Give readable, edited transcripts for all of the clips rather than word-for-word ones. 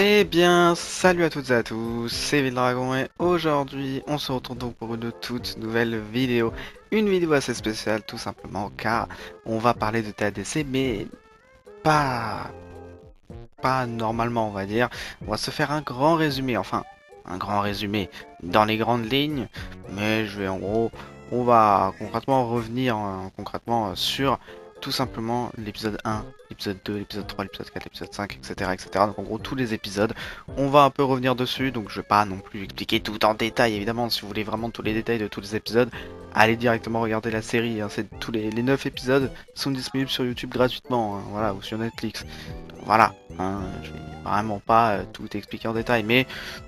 Eh bien, salut à toutes et à tous, c'est Dragon et aujourd'hui on se retrouve donc pour une toute nouvelle vidéo. Une vidéo assez spéciale tout simplement car on va parler de TADC mais pas, pas normalement on va dire. On va se faire un grand résumé, enfin un grand résumé dans les grandes lignes, mais je vais en gros, on va concrètement revenir concrètement sur tout simplement l'épisode 1, l'épisode 2, l'épisode 3, l'épisode 4, l'épisode 5, etc., etc. Donc en gros tous les épisodes, on va un peu revenir dessus, donc je vais pas non plus expliquer tout en détail, évidemment, si vous voulez vraiment tous les détails de tous les épisodes, allez directement regarder la série, hein. C'est tous les 9 épisodes sont disponibles sur YouTube gratuitement, hein, voilà, ou sur Netflix. Voilà, hein, je vais vraiment pas tout expliquer en détail, mais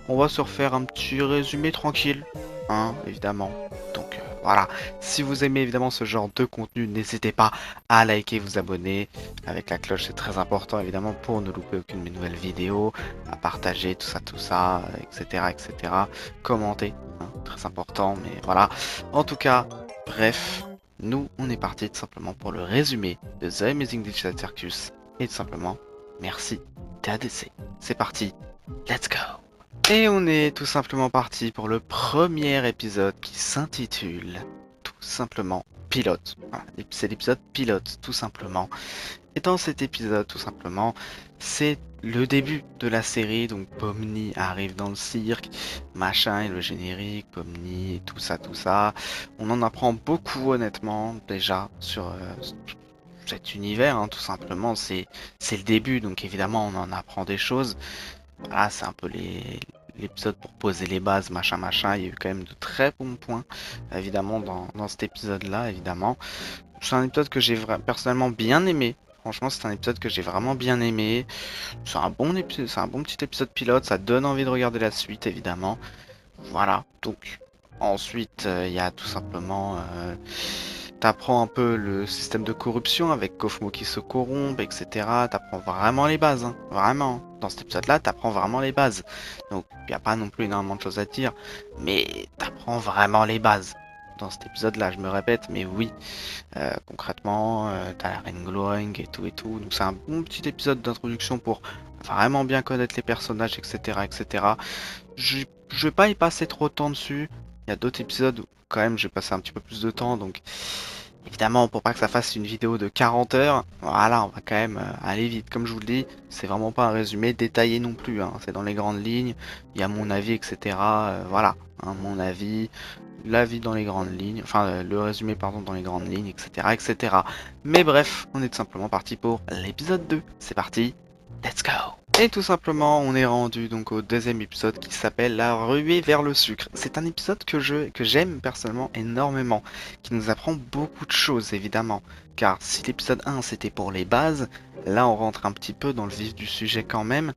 on va se refaire un petit résumé tranquille, hein, évidemment. Donc voilà, si vous aimez évidemment ce genre de contenu, n'hésitez pas à liker, vous abonner, avec la cloche c'est très important évidemment pour ne louper aucune de mes nouvelles vidéos, à partager tout ça, etc. etc. Commenter, hein, très important, mais voilà. En tout cas, bref, nous on est parti tout simplement pour le résumé de The Amazing Digital Circus, et tout simplement, merci TADC. C'est parti, let's go! Et on est tout simplement parti pour le premier épisode qui s'intitule tout simplement Pilote. Voilà, c'est l'épisode pilote tout simplement. Et dans cet épisode tout simplement, c'est le début de la série. Donc Pomni arrive dans le cirque, machin et le générique, Pomni et tout ça, tout ça. On en apprend beaucoup honnêtement déjà sur cet univers, hein, tout simplement. C'est le début, donc évidemment on en apprend des choses. Voilà, c'est un peu l'épisode pour poser les bases, machin, machin. Il y a eu quand même de très bons points, évidemment, dans cet épisode-là, évidemment. C'est un épisode que j'ai personnellement bien aimé. Franchement, c'est un épisode que j'ai vraiment bien aimé. C'est un bon épisode, c'est un bon petit épisode pilote. Ça donne envie de regarder la suite, évidemment. Voilà. Donc, ensuite, il y a tout simplement. T'apprends un peu le système de corruption avec Kofmo qui se corrompt, etc. T'apprends vraiment les bases, hein. Vraiment. Dans cet épisode-là, t'apprends vraiment les bases. Donc, il n'y a pas non plus énormément de choses à dire, mais t'apprends vraiment les bases. Dans cet épisode-là, je me répète, mais oui, concrètement, t'as la reine Glowing et tout et tout. Donc, c'est un bon petit épisode d'introduction pour vraiment bien connaître les personnages, etc., etc. Je vais pas y passer trop de temps dessus. Il y a d'autres épisodes où quand même j'ai passé un petit peu plus de temps, donc évidemment pour pas que ça fasse une vidéo de 40 heures, voilà, on va quand même aller vite. Comme je vous le dis, c'est vraiment pas un résumé détaillé non plus, hein. C'est dans les grandes lignes, il y a mon avis, etc. Voilà, hein, mon avis, l'avis dans les grandes lignes, enfin le résumé pardon dans les grandes lignes, etc. etc. Mais bref, on est tout simplement parti pour l'épisode 2. C'est parti, let's go! Et tout simplement, on est rendu donc au deuxième épisode qui s'appelle La ruée vers le sucre. C'est un épisode que j'aime personnellement énormément, qui nous apprend beaucoup de choses évidemment. Car si l'épisode 1 c'était pour les bases, là on rentre un petit peu dans le vif du sujet quand même.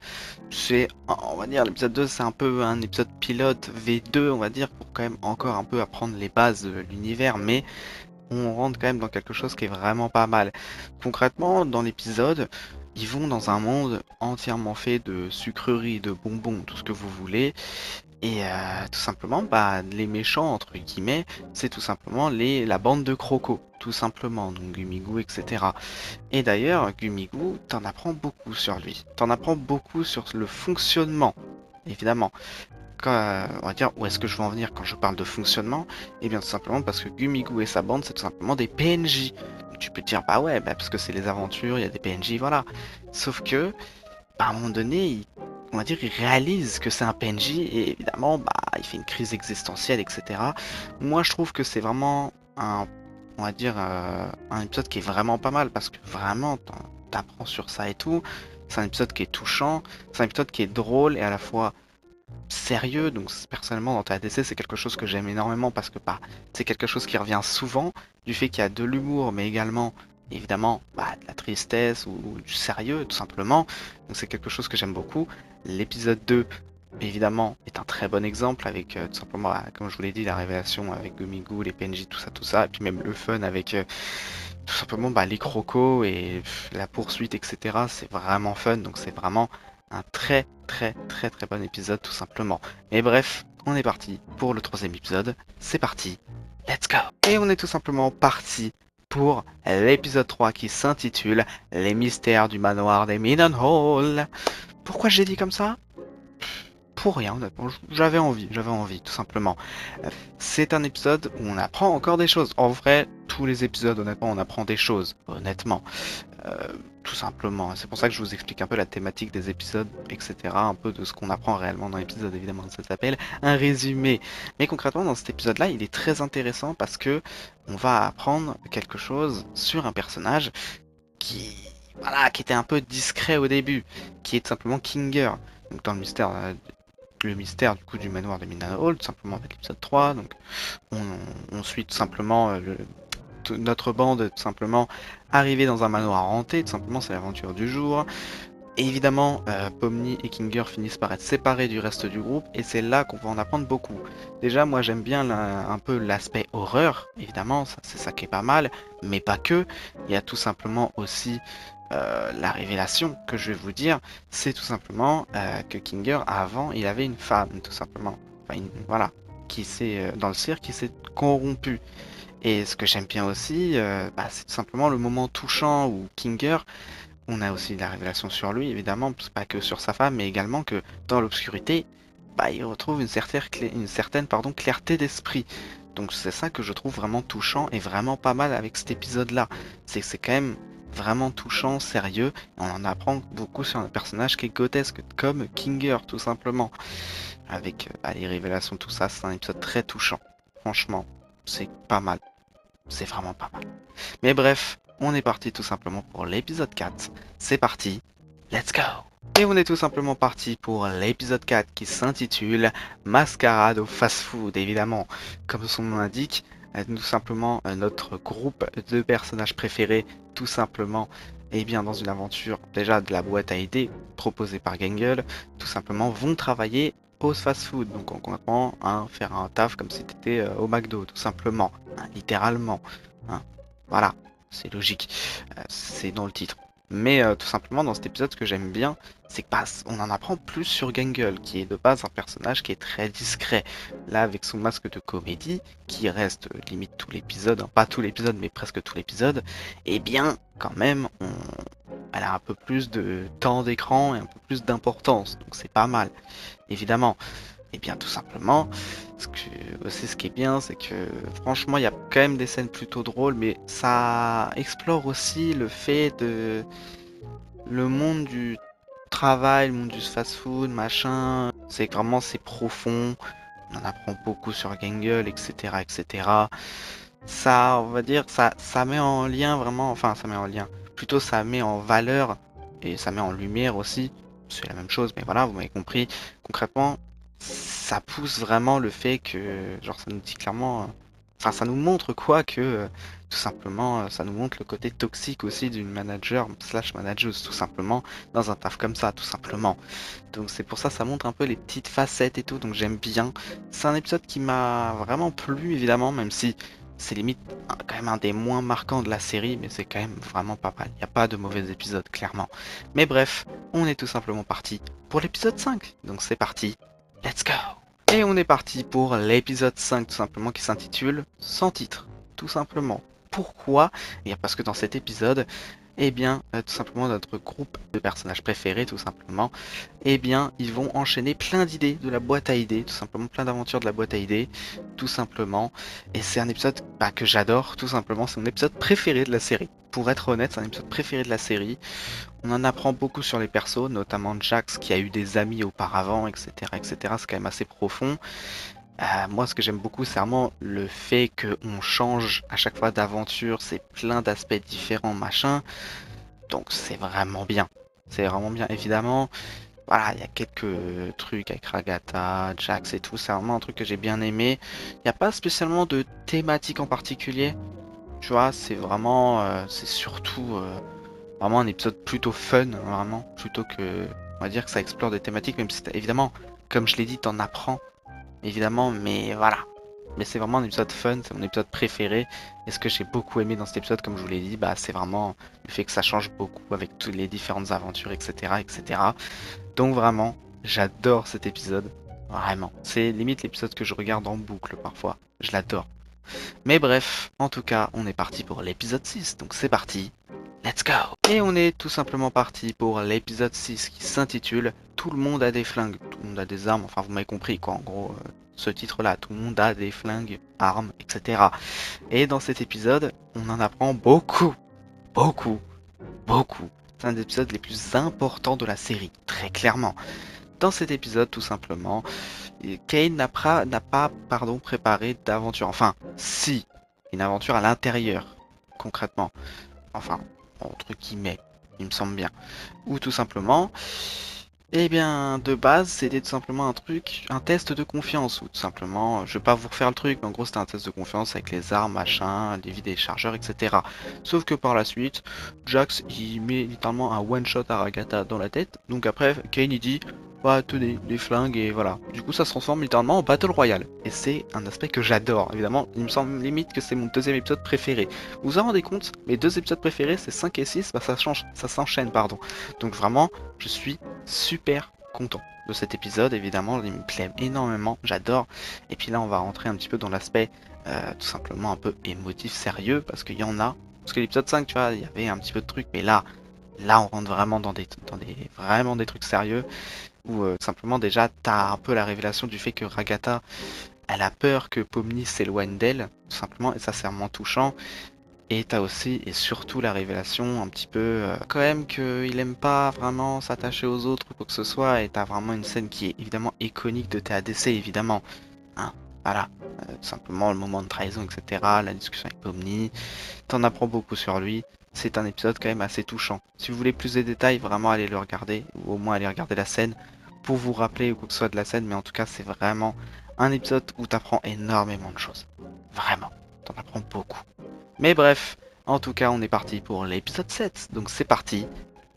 C'est, on va dire, l'épisode 2 c'est un peu un épisode pilote V2 on va dire, pour quand même encore un peu apprendre les bases de l'univers, mais on rentre quand même dans quelque chose qui est vraiment pas mal. Concrètement, dans l'épisode, ils vont dans un monde entièrement fait de sucreries, de bonbons, tout ce que vous voulez. Et tout simplement, bah, les méchants, entre guillemets, c'est tout simplement la bande de crocos, tout simplement, donc Gumigo, etc. Et d'ailleurs, Gumigo, t'en apprends beaucoup sur lui. T'en apprends beaucoup sur le fonctionnement, évidemment. On va dire où est-ce que je veux en venir quand je parle de fonctionnement. Et bien tout simplement parce que Gumigo et sa bande c'est tout simplement des PNJ. Donc, tu peux te dire bah ouais bah, parce que c'est les aventures, il y a des PNJ, voilà. Sauf que bah, à un moment donné, on va dire il réalise que c'est un PNJ et évidemment bah il fait une crise existentielle, etc. Moi je trouve que c'est vraiment on va dire un épisode qui est vraiment pas mal parce que vraiment t'apprends sur ça et tout. C'est un épisode qui est touchant, c'est un épisode qui est drôle et à la fois sérieux. Donc personnellement dans ta ADC c'est quelque chose que j'aime énormément parce que bah, c'est quelque chose qui revient souvent, du fait qu'il y a de l'humour mais également évidemment bah, de la tristesse ou du sérieux tout simplement. Donc c'est quelque chose que j'aime beaucoup. L'épisode 2 évidemment est un très bon exemple avec tout simplement bah, comme je vous l'ai dit la révélation avec Gumigo, les PNJ, tout ça, et puis même le fun avec tout simplement bah, les crocos et la poursuite, etc. C'est vraiment fun, donc c'est vraiment un très bon épisode tout simplement. Mais bref, on est parti pour le troisième épisode. C'est parti, let's go! Et on est tout simplement parti pour l'épisode 3 qui s'intitule Les mystères du manoir des Hall. Pourquoi j'ai dit comme ça? Pour rien, honnêtement, j'avais envie, tout simplement. C'est un épisode où on apprend encore des choses. En vrai, tous les épisodes, honnêtement, on apprend des choses, honnêtement. Euh, Tout simplement. C'est pour ça que je vous explique un peu la thématique des épisodes, etc. Un peu de ce qu'on apprend réellement dans l'épisode, évidemment. Ça s'appelle un résumé. Mais concrètement, dans cet épisode-là, il est très intéressant parce que on va apprendre quelque chose sur un personnage qui, voilà, qui était un peu discret au début, qui est tout simplement Kinger. Donc dans le mystère du coup du manoir de Midnight Hall, tout simplement avec l'épisode 3. Donc on, on suit tout simplement notre bande tout simplement arrivée dans un manoir hanté, tout simplement c'est l'aventure du jour. Et évidemment, Pomni et Kinger finissent par être séparés du reste du groupe, et c'est là qu'on va en apprendre beaucoup. Déjà, moi j'aime bien un peu l'aspect horreur, évidemment, c'est ça qui est pas mal, mais pas que. Il y a tout simplement aussi la révélation que je vais vous dire, c'est tout simplement que Kinger, avant, il avait une femme, tout simplement. Enfin, voilà, qui s'est, dans le cirque, qui s'est corrompue. Et ce que j'aime bien aussi, bah, c'est tout simplement le moment touchant où Kinger, on a aussi la révélation sur lui, évidemment, pas que sur sa femme, mais également que dans l'obscurité, bah, il retrouve une certaine clarté d'esprit. Donc c'est ça que je trouve vraiment touchant et vraiment pas mal avec cet épisode-là. C'est que c'est quand même vraiment touchant, sérieux, et on en apprend beaucoup sur un personnage qui est grotesque, comme Kinger, tout simplement. Avec bah, les révélations, tout ça, c'est un épisode très touchant. Franchement, c'est pas mal. C'est vraiment pas mal. Mais bref, on est parti tout simplement pour l'épisode 4. C'est parti, let's go! Et on est tout simplement parti pour l'épisode 4 qui s'intitule Mascarade au fast-food, évidemment. Comme son nom l'indique, tout simplement notre groupe de personnages préférés, tout simplement, et bien dans une aventure déjà de la boîte à idées proposée par Gangle, tout simplement vont travailler au fast-food. Donc concrètement, hein, faire un taf comme si tu étais au McDo, tout simplement, hein, littéralement. Hein. Voilà, c'est logique, c'est dans le titre. Mais tout simplement dans cet épisode, ce que j'aime bien, c'est que bah, on en apprend plus sur Gangle, qui est de base un personnage qui est très discret. Là, avec son masque de comédie, qui reste limite tout l'épisode, hein, pas tout l'épisode, mais presque tout l'épisode, et bien, quand même, elle a un peu plus de temps d'écran et un peu plus d'importance, donc c'est pas mal, évidemment. Et bien tout simplement, ce qui est bien, c'est que franchement, il y a quand même des scènes plutôt drôles, mais ça explore aussi le fait de le monde du travail, le monde du fast-food, machin. C'est vraiment c'est profond. On en apprend beaucoup sur Gangle, etc., etc. Ça, on va dire, ça met en lien vraiment, enfin, ça met en lien. Plutôt, ça met en valeur et ça met en lumière aussi. C'est la même chose, mais voilà, vous m'avez compris. Concrètement, ça pousse vraiment le fait que, genre, ça nous dit clairement, enfin, ça nous montre quoi que, tout simplement, ça nous montre le côté toxique aussi d'une manager slash manageuse, tout simplement, dans un taf comme ça, tout simplement. Donc c'est pour ça, ça montre un peu les petites facettes et tout, donc j'aime bien. C'est un épisode qui m'a vraiment plu, évidemment, même si c'est limite quand même un des moins marquants de la série, mais c'est quand même vraiment pas mal. Il n'y a pas de mauvais épisodes, clairement. Mais bref, on est tout simplement parti pour l'épisode 5. Donc c'est parti, let's go! Et on est parti pour l'épisode 5, tout simplement, qui s'intitule Sans titre, tout simplement. Pourquoi? Eh bien parce que dans cet épisode, eh bien, tout simplement notre groupe de personnages préférés, tout simplement, eh bien, ils vont enchaîner plein d'idées de la boîte à idées, tout simplement plein d'aventures de la boîte à idées, tout simplement. Et c'est un épisode bah, que j'adore, tout simplement. C'est mon épisode préféré de la série. Pour être honnête, c'est un épisode préféré de la série. On en apprend beaucoup sur les persos, notamment Jax qui a eu des amis auparavant, etc., etc. C'est quand même assez profond. Moi, ce que j'aime beaucoup, c'est vraiment le fait qu'on change à chaque fois d'aventure. C'est plein d'aspects différents, machin. Donc, c'est vraiment bien. C'est vraiment bien, évidemment. Voilà, il y a quelques trucs avec Ragata, Jax et tout, c'est vraiment un truc que j'ai bien aimé. Il n'y a pas spécialement de thématique en particulier, tu vois, c'est vraiment, c'est surtout vraiment un épisode plutôt fun, vraiment, plutôt que, on va dire que ça explore des thématiques, même si évidemment, comme je l'ai dit, t'en apprends, évidemment, mais voilà. Mais c'est vraiment un épisode fun, c'est mon épisode préféré. Et ce que j'ai beaucoup aimé dans cet épisode, comme je vous l'ai dit, bah, c'est vraiment le fait que ça change beaucoup avec toutes les différentes aventures, etc., etc. Donc vraiment, j'adore cet épisode. Vraiment. C'est limite l'épisode que je regarde en boucle parfois. Je l'adore. Mais bref, en tout cas, on est parti pour l'épisode 6. Donc c'est parti. let's go! Et on est tout simplement parti pour l'épisode 6 qui s'intitule Tout le monde a des flingues, tout le monde a des armes, enfin vous m'avez compris quoi, en gros, ce titre-là, tout le monde a des flingues, armes, etc. Et dans cet épisode, on en apprend beaucoup, beaucoup, beaucoup. C'est un des épisodes les plus importants de la série, très clairement. Dans cet épisode, tout simplement, Kane n'a pas préparé d'aventure. Enfin, si, une aventure à l'intérieur, concrètement. Enfin, entre guillemets, il me semble bien. Ou tout simplement, eh bien, de base, c'était tout simplement un test de confiance. Ou tout simplement, je vais pas vous refaire le truc, mais en gros, c'était un test de confiance avec les armes, machin, les vides et chargeurs, etc. Sauf que par la suite, Jax, il met littéralement un one-shot à Ragata dans la tête. Donc après, Kane, il dit, bah, tenez, des flingues, et voilà. Du coup, ça se transforme littéralement en Battle Royale. Et c'est un aspect que j'adore. Évidemment, il me semble limite que c'est mon deuxième épisode préféré. Vous vous en rendez compte? Mes deux épisodes préférés, c'est 5 et 6, bah, ça s'enchaîne, pardon. Donc vraiment, je suis super content de cet épisode, évidemment, il me plaît énormément, j'adore. Et puis là, on va rentrer un petit peu dans l'aspect tout simplement un peu émotif, sérieux, parce qu'il y en a. Parce que l'épisode 5, tu vois, il y avait un petit peu de trucs, mais là, on rentre vraiment vraiment des trucs sérieux, où tout simplement déjà, t'as un peu la révélation du fait que Ragata, elle a peur que Pomni s'éloigne d'elle, tout simplement, et ça c'est vraiment touchant. Et t'as aussi et surtout la révélation un petit peu quand même qu'il aime pas vraiment s'attacher aux autres ou quoi que ce soit, et t'as vraiment une scène qui est évidemment iconique de TADC évidemment. Hein, voilà. Tout simplement le moment de trahison, etc. La discussion avec Pomni. T'en apprends beaucoup sur lui. C'est un épisode quand même assez touchant. Si vous voulez plus de détails, vraiment allez le regarder, ou au moins allez regarder la scène pour vous rappeler ou quoi que ce soit de la scène, mais en tout cas c'est vraiment un épisode où t'apprends énormément de choses. Vraiment, t'en apprends beaucoup. Mais bref, en tout cas, on est parti pour l'épisode 7. Donc c'est parti,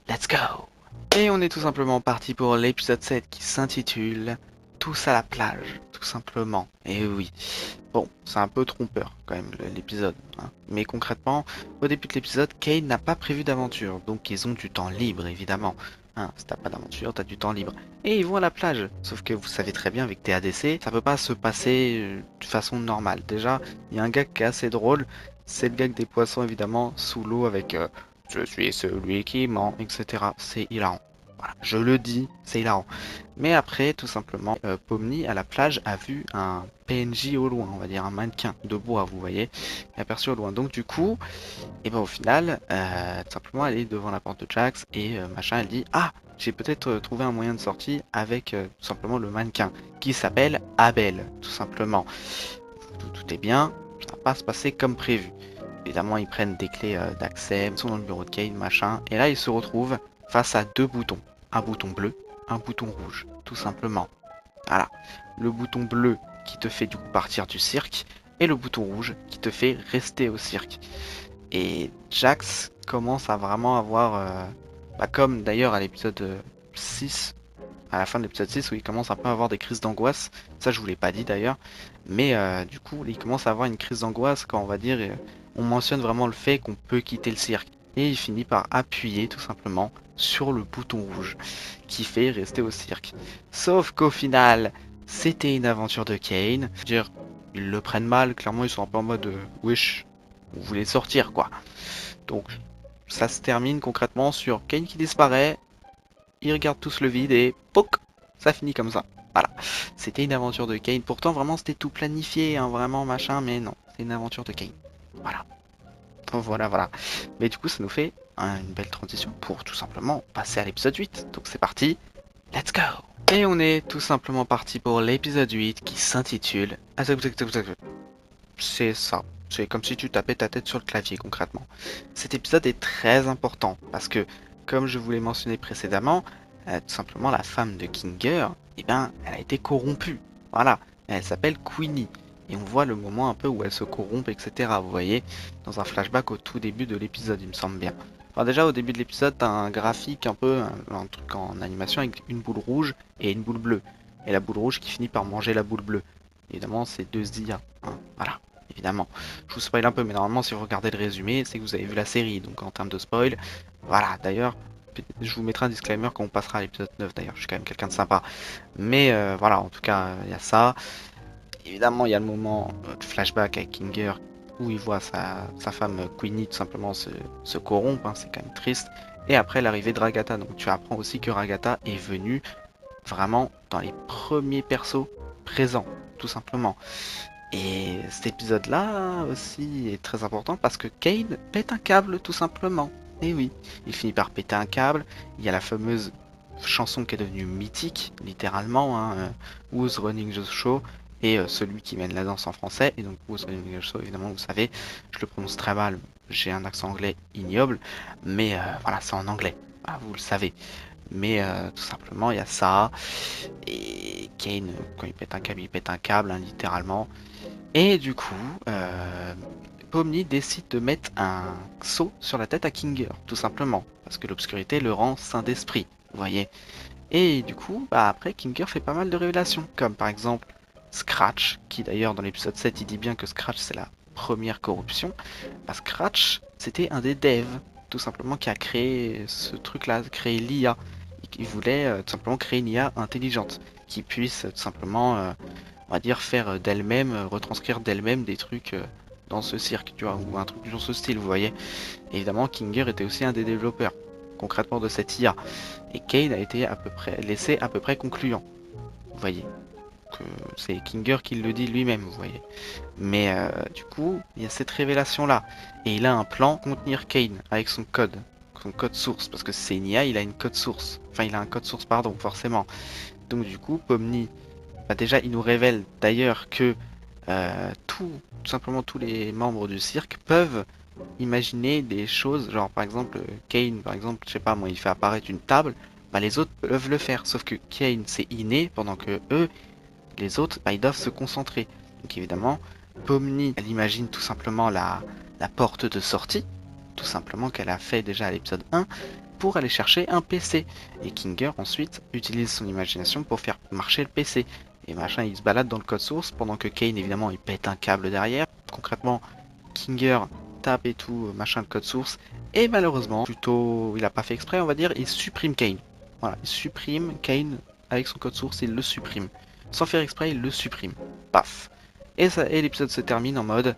let's go! Et on est tout simplement parti pour l'épisode 7 qui s'intitule Tous à la plage, tout simplement. Et oui, bon, c'est un peu trompeur quand même l'épisode. Hein. Mais concrètement, au début de l'épisode, Kane n'a pas prévu d'aventure. Donc ils ont du temps libre, évidemment. Hein, si t'as pas d'aventure, t'as du temps libre. Et ils vont à la plage. Sauf que vous savez très bien, avec TADC, ça peut pas se passer de façon normale. Déjà, il y a un gag qui est assez drôle. C'est le gag des poissons, évidemment, sous l'eau avec je suis celui qui ment, etc. C'est hilarant. Voilà, je le dis, c'est hilarant. Mais après, tout simplement, Pomni à la plage a vu un PNJ au loin, on va dire un mannequin de bois, vous voyez, aperçu au loin. Donc du coup, et ben au final, tout simplement, elle est devant la porte de Jax et machin, elle dit ah, j'ai peut-être trouvé un moyen de sortie avec tout simplement le mannequin qui s'appelle Abel, tout simplement. Tout est bien, ça va pas se passer comme prévu. Évidemment, ils prennent des clés d'accès, ils sont dans le bureau de Kane, machin, et là ils se retrouvent face à deux boutons, un bouton bleu, un bouton rouge, tout simplement. Voilà, le bouton bleu qui te fait du coup partir du cirque, et le bouton rouge qui te fait rester au cirque. Et Jax commence à vraiment avoir, comme d'ailleurs à l'épisode 6, à la fin de l'épisode 6 où il commence un peu à avoir des crises d'angoisse, ça je vous l'ai pas dit d'ailleurs, mais du coup il commence à avoir une crise d'angoisse quand on va dire, on mentionne vraiment le fait qu'on peut quitter le cirque. Et il finit par appuyer tout simplement sur le bouton rouge qui fait rester au cirque. Sauf qu'au final, c'était une aventure de Kane. Je veux dire, ils le prennent mal, clairement ils sont un peu en mode wesh, vous voulez sortir quoi. Donc ça se termine concrètement sur Kane qui disparaît, ils regardent tous le vide et POC, ça finit comme ça. Voilà, c'était une aventure de Kane. Pourtant vraiment c'était tout planifié, hein, vraiment machin, mais non, c'est une aventure de Kane. Voilà. Voilà, voilà. Mais du coup, ça nous fait une belle transition pour tout simplement passer à l'épisode 8. Donc c'est parti, let's go! Et on est tout simplement parti pour l'épisode 8 qui s'intitule... C'est ça. C'est comme si tu tapais ta tête sur le clavier concrètement. Cet épisode est très important parce que, comme je vous l'ai mentionné précédemment, tout simplement la femme de Kinger, eh ben, elle a été corrompue. Voilà. Elle s'appelle Queenie. Et on voit le moment un peu où elle se corrompt, etc. Vous voyez, dans un flashback au tout début de l'épisode, il me semble bien. Enfin, déjà, au début de l'épisode, t'as un graphique un peu, un truc en animation avec une boule rouge et une boule bleue. Et la boule rouge qui finit par manger la boule bleue. Évidemment, c'est deux IA. Hein, voilà, évidemment. Je vous spoil un peu, mais normalement, si vous regardez le résumé, c'est que vous avez vu la série. Donc, en termes de spoil, voilà. D'ailleurs, je vous mettrai un disclaimer quand on passera à l'épisode 9. D'ailleurs, je suis quand même quelqu'un de sympa. Mais voilà, en tout cas, il y a ça. Évidemment, il y a le moment de flashback avec Kinger où il voit sa femme Queenie tout simplement se corrompre, hein, c'est quand même triste. Et après l'arrivée de Ragata, donc tu apprends aussi que Ragata est venu vraiment dans les premiers persos présents, tout simplement. Et cet épisode-là aussi est très important parce que Kane pète un câble tout simplement. Et oui, il finit par péter un câble. Il y a la fameuse chanson qui est devenue mythique, littéralement, hein, Who's Running the Show, et celui qui mène la danse en français. Et donc Who's Running the Show, évidemment, vous savez, je le prononce très mal, j'ai un accent anglais ignoble, mais voilà, c'est en anglais. Ah, vous le savez. Mais tout simplement, il y a ça. Et Kane, quand il pète un câble, hein, littéralement. Et du coup, Pomni décide de mettre un sceau sur la tête à Kinger, tout simplement. Parce que l'obscurité le rend saint d'esprit, vous voyez. Et du coup, bah après, Kinger fait pas mal de révélations. Comme par exemple Scratch, qui d'ailleurs dans l'épisode 7, il dit bien que Scratch c'est la première corruption. Bah, Scratch, c'était un des devs, tout simplement, qui a créé ce truc-là, créé l'IA. Il voulait tout simplement créer une IA intelligente, qui puisse tout simplement on va dire faire d'elle-même, retranscrire d'elle-même des trucs dans ce cirque, tu vois, ou un truc dans ce style, vous voyez. Et évidemment, Kinger était aussi un des développeurs, concrètement, de cette IA. Et Kane a été à peu près laissé à peu près concluant, vous voyez. Que c'est Kinger qui le dit lui-même, vous voyez. Mais du coup, il y a cette révélation-là. Et il a un plan contenir Kane avec son code source, parce que c'est une IA, il a une code source. Enfin, il a un code source, pardon, forcément. Donc du coup, Pomni, bah déjà, il nous révèle d'ailleurs que tout simplement tous les membres du cirque peuvent imaginer des choses, genre par exemple Kane, par exemple, je sais pas moi, il fait apparaître une table, bah les autres peuvent le faire, sauf que Kane c'est inné, pendant que eux, les autres, bah, ils doivent se concentrer. Donc évidemment, Pomni, elle imagine tout simplement la porte de sortie, tout simplement qu'elle a fait déjà à l'épisode 1, pour aller chercher un PC. Et Kinger ensuite utilise son imagination pour faire marcher le PC. Et machin, il se balade dans le code source pendant que Kane évidemment il pète un câble derrière. Concrètement, Kinger tape et tout, machin le code source. Et malheureusement, plutôt il a pas fait exprès on va dire, il supprime Kane. Voilà, il supprime Kane avec son code source, il le supprime. Sans faire exprès, il le supprime. Paf. Et l'épisode se termine en mode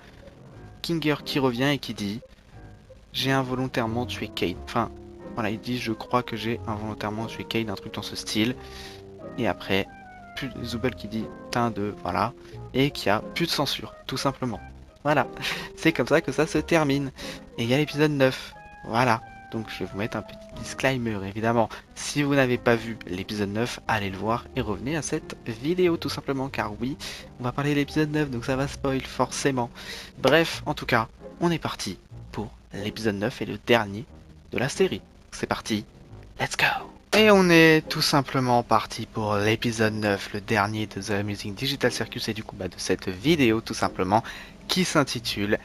Kinger qui revient et qui dit j'ai involontairement tué Kane. Enfin, voilà, il dit je crois que j'ai involontairement tué Kane, un truc dans ce style. Et après, plus Zubel qui dit teint de voilà, et qui a plus de censure, tout simplement. Voilà, c'est comme ça que ça se termine. Et il y a l'épisode 9. Voilà. Donc je vais vous mettre un petit disclaimer évidemment. Si vous n'avez pas vu l'épisode 9, allez le voir et revenez à cette vidéo tout simplement car oui, on va parler de l'épisode 9 donc ça va spoil forcément. Bref, en tout cas, on est parti pour l'épisode 9 et le dernier de la série. C'est parti, let's go! Et on est tout simplement parti pour l'épisode 9, le dernier de The Amusing Digital Circus et du coup de cette vidéo tout simplement qui s'intitule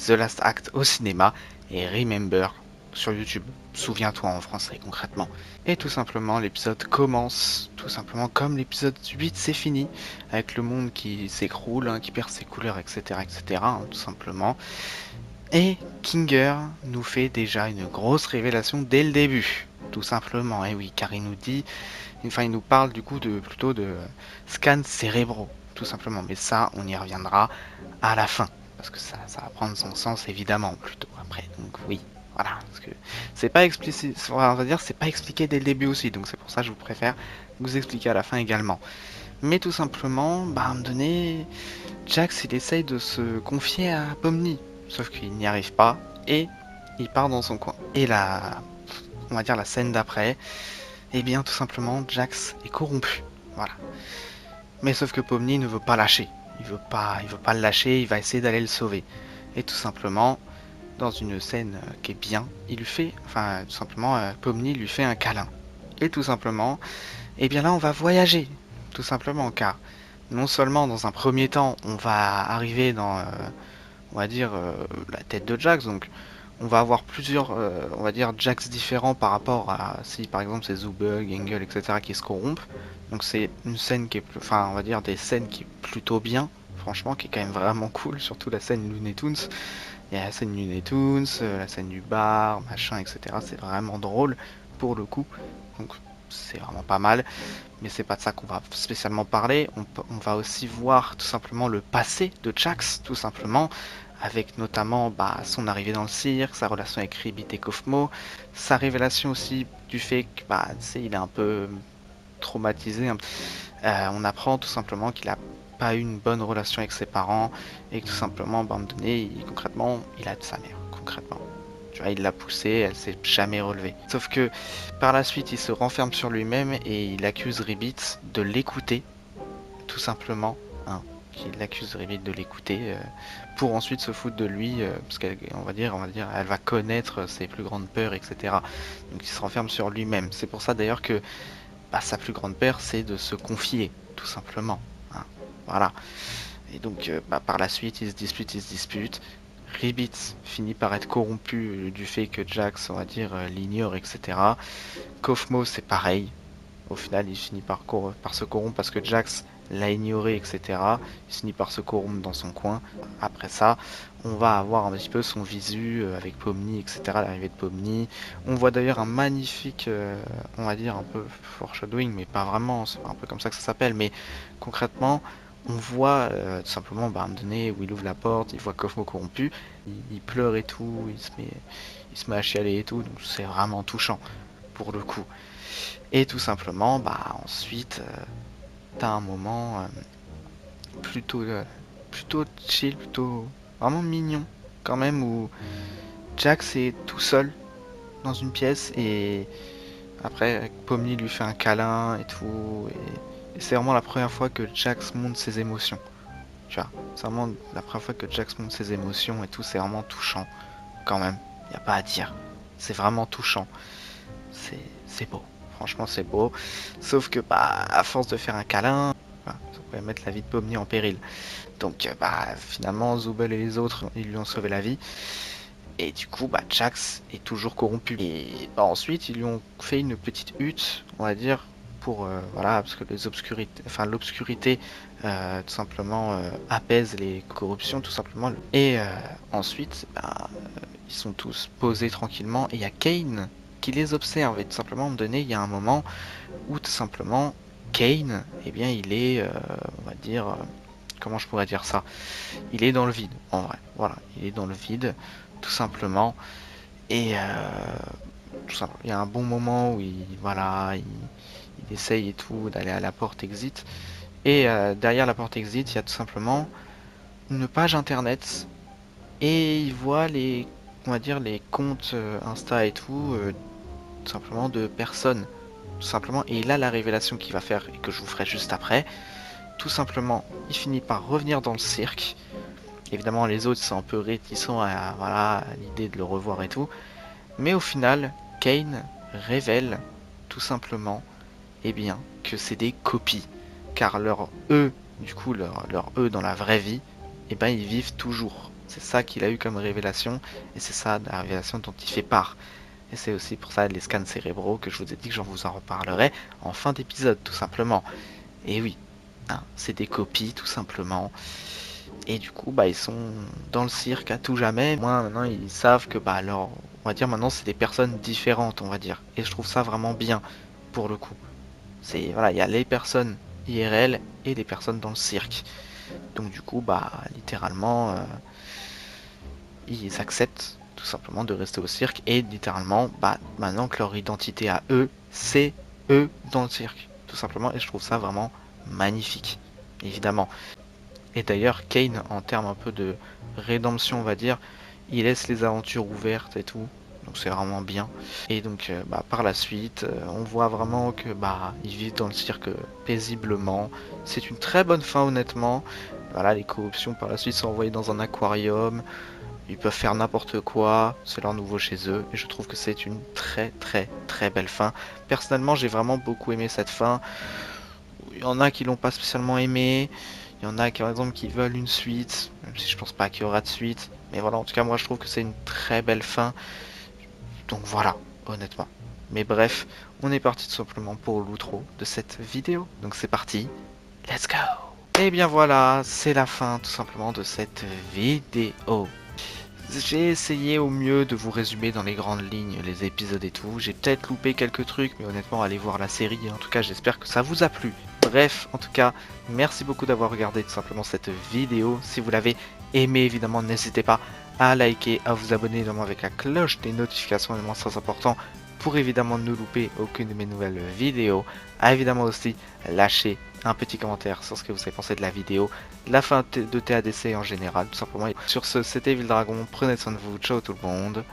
The Last Act au cinéma et Remember sur YouTube. Souviens-toi en français concrètement. Et tout simplement l'épisode commence tout simplement comme l'épisode 8 c'est fini, avec le monde qui s'écroule, hein, qui perd ses couleurs, etc. Hein, tout simplement. Et Kinger nous fait déjà une grosse révélation dès le début, tout simplement. Et oui, car il nous dit, enfin il nous parle du coup plutôt de scans cérébraux, tout simplement. Mais ça, on y reviendra à la fin, parce que ça va prendre son sens évidemment plutôt après. Donc oui, voilà, parce que c'est pas explicite, on va dire, c'est pas expliqué dès le début aussi. Donc c'est pour ça que je vous préfère vous expliquer à la fin également. Mais tout simplement, bah, à un moment donné, Jax il essaye de se confier à Pomni. Sauf qu'il n'y arrive pas et il part dans son coin. Et on va dire la scène d'après, eh bien tout simplement Jax est corrompu. Voilà. Mais sauf que Pomni ne veut pas lâcher. Il veut pas le lâcher, il va essayer d'aller le sauver. Et tout simplement, dans une scène qui est bien, il lui fait, enfin tout simplement, Pomni lui fait un câlin. Et tout simplement, eh bien là on va voyager. Tout simplement car non seulement dans un premier temps on va arriver dans on va dire la tête de Jax, donc on va avoir plusieurs on va dire Jax différents par rapport à si par exemple c'est Zubug, Engel, etc. qui se corrompent. Donc c'est une scène qui est enfin on va dire des scènes qui est plutôt bien, franchement qui est quand même vraiment cool, surtout la scène Looney Tunes. Il y a la scène Looney Tunes, la scène du bar, machin, etc. C'est vraiment drôle pour le coup. Donc c'est vraiment pas mal. Mais c'est pas de ça qu'on va spécialement parler. On va aussi voir tout simplement le passé de Jax, tout simplement. avec notamment son arrivée dans le cirque, sa relation avec Ribbit et Kofmo, sa révélation aussi du fait que il est un peu traumatisé. On apprend tout simplement qu'il a pas eu une bonne relation avec ses parents et que tout simplement, à un moment donné, concrètement, il a de sa mère, concrètement. Tu vois, il l'a poussée, elle s'est jamais relevée. Sauf que par la suite, il se renferme sur lui-même et il accuse Ribbit de l'écouter, tout simplement. Hein. Il accuse Ribbit de l'écouter pour ensuite se foutre de lui, parce qu'on va dire, elle va connaître ses plus grandes peurs, etc. Donc il se renferme sur lui-même. C'est pour ça d'ailleurs que sa plus grande peur, c'est de se confier, tout simplement. Hein. Voilà. Et donc, par la suite, ils se disputent. Ribbit finit par être corrompu du fait que Jax, on va dire, l'ignore, etc. Kofmo, c'est pareil. Au final, il finit par se corrompre parce que Jax l'a ignoré, etc. Il finit par se corrompre dans son coin. Après ça, on va avoir un petit peu son visu avec Pomni, etc. L'arrivée de Pomni. On voit d'ailleurs un magnifique, on va dire un peu foreshadowing, mais pas vraiment, c'est pas un peu comme ça que ça s'appelle, mais concrètement, on voit tout simplement à un moment donné où il ouvre la porte, il voit Kofmo corrompu, il pleure et tout, il se met à chialer et tout, donc c'est vraiment touchant pour le coup. Et tout simplement, ensuite, t'as un moment plutôt chill, plutôt vraiment mignon quand même, où Jax est tout seul dans une pièce et après Pomni lui fait un câlin et tout. Et c'est vraiment la première fois que Jax montre ses émotions. Tu vois, c'est vraiment la première fois que Jax montre ses émotions et tout, c'est vraiment touchant quand même. Y a pas à dire. C'est vraiment touchant. C'est beau. Franchement, c'est beau. Sauf que, à force de faire un câlin, ça pourrait mettre la vie de Pomni en péril. Donc, finalement, Zooble et les autres, ils lui ont sauvé la vie. Et du coup, Jax est toujours corrompu. Et ensuite, ils lui ont fait une petite hutte, on va dire, pour, voilà, parce que l'obscurité, tout simplement, apaise les corruptions, tout simplement. Et ensuite, ils sont tous posés tranquillement. Et il y a Kane qui les observe. Et tout simplement, à un moment donné, il y a un moment où tout simplement Kane, eh bien, il est, on va dire, comment je pourrais dire ça? Il est dans le vide, en vrai. Voilà, il est dans le vide, tout simplement. Et tout simplement, il y a un bon moment où il essaye et tout d'aller à la porte exit. Et derrière la porte exit, il y a tout simplement une page internet. Et il voit on va dire, les comptes Insta et tout simplement de personnes tout simplement, et il a la révélation qu'il va faire et que je vous ferai juste après. Tout simplement, il finit par revenir dans le cirque. Évidemment, les autres sont un peu réticents à l'idée de le revoir et tout. Mais au final, Kane révèle tout simplement, eh bien, que c'est des copies. Car leur eux, du coup, leur eux dans la vraie vie, eh ben, ils vivent toujours. C'est ça qu'il a eu comme révélation, et c'est ça la révélation dont il fait part. Et c'est aussi pour ça les scans cérébraux que je vous ai dit que j'en vous en reparlerai en fin d'épisode, tout simplement. Et oui, hein, c'est des copies, tout simplement. Et du coup, ils sont dans le cirque à tout jamais. Moi, maintenant, ils savent que, on va dire maintenant, c'est des personnes différentes, on va dire. Et je trouve ça vraiment bien, pour le coup. C'est, voilà, il y a les personnes IRL et les personnes dans le cirque. Donc du coup, littéralement, ils acceptent tout simplement de rester au cirque et littéralement, maintenant que leur identité à eux, c'est eux dans le cirque, tout simplement. Et je trouve ça vraiment magnifique, évidemment. Et d'ailleurs, Kane, en termes un peu de rédemption, on va dire, il laisse les aventures ouvertes et tout. Donc c'est vraiment bien. Et donc par la suite, on voit vraiment que ils vivent dans le cirque paisiblement. C'est une très bonne fin honnêtement. Voilà, les corruptions par la suite sont envoyées dans un aquarium. Ils peuvent faire n'importe quoi, c'est leur nouveau chez eux, et je trouve que c'est une très très très belle fin. Personnellement, j'ai vraiment beaucoup aimé cette fin. Il y en a qui l'ont pas spécialement aimé, il y en a qui, par exemple, qui veulent une suite, même si je pense pas qu'il y aura de suite. Mais voilà, en tout cas, moi je trouve que c'est une très belle fin. Donc voilà, honnêtement. Mais bref, on est parti tout simplement pour l'outro de cette vidéo. Donc c'est parti, let's go! Et bien voilà, c'est la fin tout simplement de cette vidéo. J'ai essayé au mieux de vous résumer dans les grandes lignes les épisodes et tout. J'ai peut-être loupé quelques trucs, mais honnêtement, allez voir la série. En tout cas, j'espère que ça vous a plu. Bref, en tout cas, merci beaucoup d'avoir regardé tout simplement cette vidéo. Si vous l'avez aimé évidemment, n'hésitez pas à liker, à vous abonner évidemment avec la cloche des notifications, évidemment très important pour évidemment ne louper aucune de mes nouvelles vidéos. À évidemment aussi lâcher un petit commentaire sur ce que vous avez pensé de la vidéo, de la fin de TADC en général, tout simplement. Sur ce, c'était Evil Dragon, prenez soin de vous, ciao tout le monde.